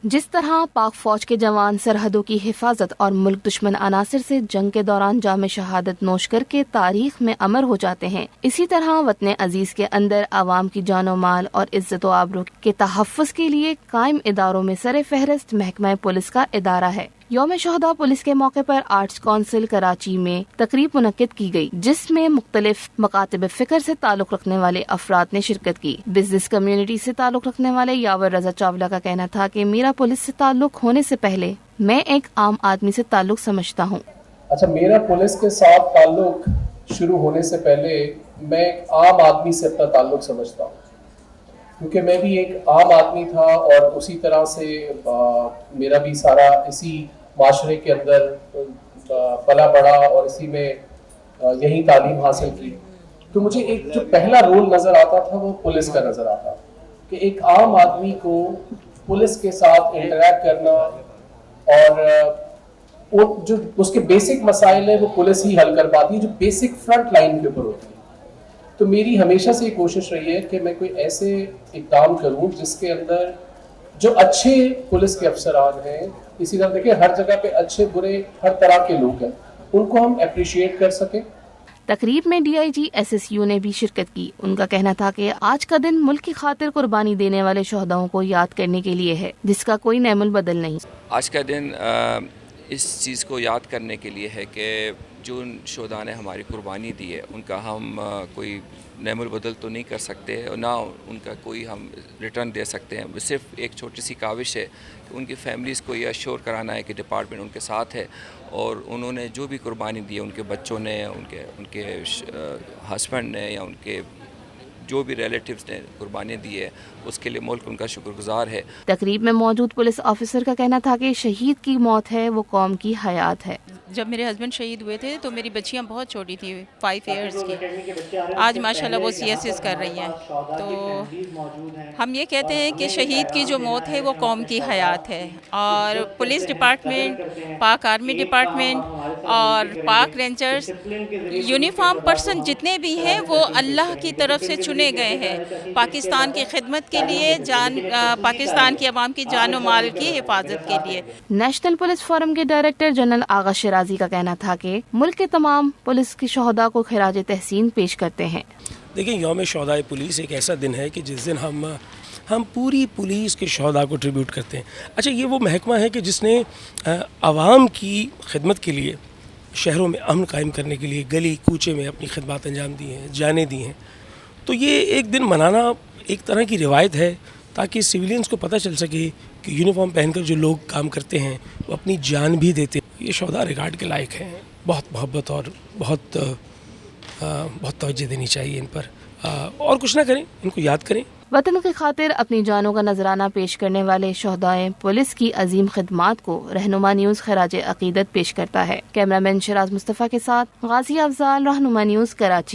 जिस तरह पाक फौज के जवान सरहदों की हिफाजत और मुल्क दुश्मन अनासिर से जंग के दौरान जाम शहादत नोश करके तारीख में अमर हो जाते हैं, इसी तरह वतन अजीज के अंदर आवाम की जानो माल और इज्जत व आबरू के तहफ़्फ़ुज़ के लिए कायम इदारों में सर फहरिस्त महकमा पुलिस का इदारा है। यौम शहदा पुलिस के मौके पर आर्ट्स काउंसिल कराची में तकरीब मुनक्किद की गई, जिसमें मुख्तलिफ मकातब फ़िक्र से ताल्लुक़ रखने वाले अफराद ने शिरकत की। बिजनेस कम्युनिटी से ताल्लुक़ रखने वाले यावर रजा चावला का कहना था कि मेरा पुलिस से ताल्लुक़ होने से पहले मैं एक आम आदमी से ताल्लुक़ समझता हूँ। अच्छा, मेरा पुलिस के साथ ताल्लुक़ शुरू होने से पहले मैं एक आम आदमी से अपना ताल्लुक़ समझता हूँ, क्योंकि मैं भी एक आम आदमी था और उसी तरह से मेरा भी सारा इसी माशरे के अंदर पला बड़ा और इसी में यही तालीम हासिल की। तो मुझे एक जो पहला रोल नज़र आता था वो पुलिस का नज़र आता कि एक आम आदमी को पुलिस के साथ इंटरैक्ट करना और वो जो उसके बेसिक मसाइल है वो पुलिस ही हल कर पाती है, जो बेसिक फ्रंट लाइन के ऊपर होती है। तो मेरी हमेशा से कोशिश रही है कि मैं कोई ऐसे इक़दाम करूँ जिसके अंदर जो अच्छे पुलिस के अफसरान हैं, इसी तरह देखिए हर जगह पे अच्छे बुरे हर तरह के लोग हैं, उनको हम अप्रिशिएट कर सकें। तकरीब में DIG SSU ने भी शिरकत की। उनका कहना था कि आज का दिन मुल्क की खातिर कुर्बानी देने वाले शहदाओं को याद करने के लिए है, जिसका कोई नेमुल बदल नहीं। आज का दिन इस चीज़ को याद करने के लिए है कि जो शहदा ने हमारी कुर्बानी दी है उनका हम कोई नेमुल बदल तो नहीं कर सकते और ना उनका कोई हम रिटर्न दे सकते हैं। सिर्फ एक छोटी सी काविश है कि उनकी फैमिलीज़ को ये अश्योर कराना है कि डिपार्टमेंट उनके साथ है और उन्होंने जो भी कुर्बानी दी है, उनके बच्चों ने, उनके हस्बैंड ने या उनके जो भी रिलेटिव्स ने कुर्बानी दी है, उसके लिए मुल्क उनका शुक्रगुजार है। तकरीब में मौजूद पुलिस ऑफिसर का कहना था कि शहीद की मौत है वो कौम की हयात है। जब मेरे हस्बैंड शहीद हुए थे तो मेरी बच्चियां बहुत छोटी थी, 5 इयर्स की। आज माशाल्लाह वो CSS कर रही हैं। तो हम ये कहते हैं कि शहीद की जो मौत है वो कौम की हयात है और पुलिस डिपार्टमेंट, पाक आर्मी डिपार्टमेंट और पाक रेंजर्स, यूनिफॉर्म पर्सन जितने भी हैं वो अल्लाह की तरफ से चुने गए हैं पाकिस्तान की खिदमत के लिए, पाकिस्तान की आवाम की जान और माल की हिफाजत के लिए। नेशनल पुलिस फोरम के डायरेक्टर जनरल आगा शिराजी का कहना था कि मुल्क के तमाम पुलिस की शहदा को खिराज तहसीन पेश करते हैं। देखिए, यौम शहदा पुलिस एक ऐसा दिन है कि जिस दिन हम पूरी पुलिस के शहदा को ट्रिब्यूट करते हैं। अच्छा, ये वो महकमा है कि जिसने आवाम की खिदमत के लिए, शहरों में अमन कायम करने के लिए गली कूचे में अपनी खिदमत अंजाम दी हैं, जाने दी हैं। तो ये एक दिन मनाना एक तरह की रिवायत है ताकि सिविलियंस को पता चल सके कि यूनिफॉर्म पहनकर जो लोग काम करते हैं वो अपनी जान भी देते हैं। ये शहदा रिकॉर्ड के लायक हैं। बहुत मोहब्बत और बहुत तवज्जो देनी चाहिए इन पर, और कुछ ना करें, इनको याद करें। वतन की खातिर अपनी जानों का नजराना पेश करने वाले शहदाए पुलिस की अजीम खिदमात को रहनुमा न्यूज़ खराज अकीदत पेश करता है। कैमरामैन शिराज मुस्तफ़ा के साथ गाजी अफजाल, रहनुमा न्यूज़, कराची।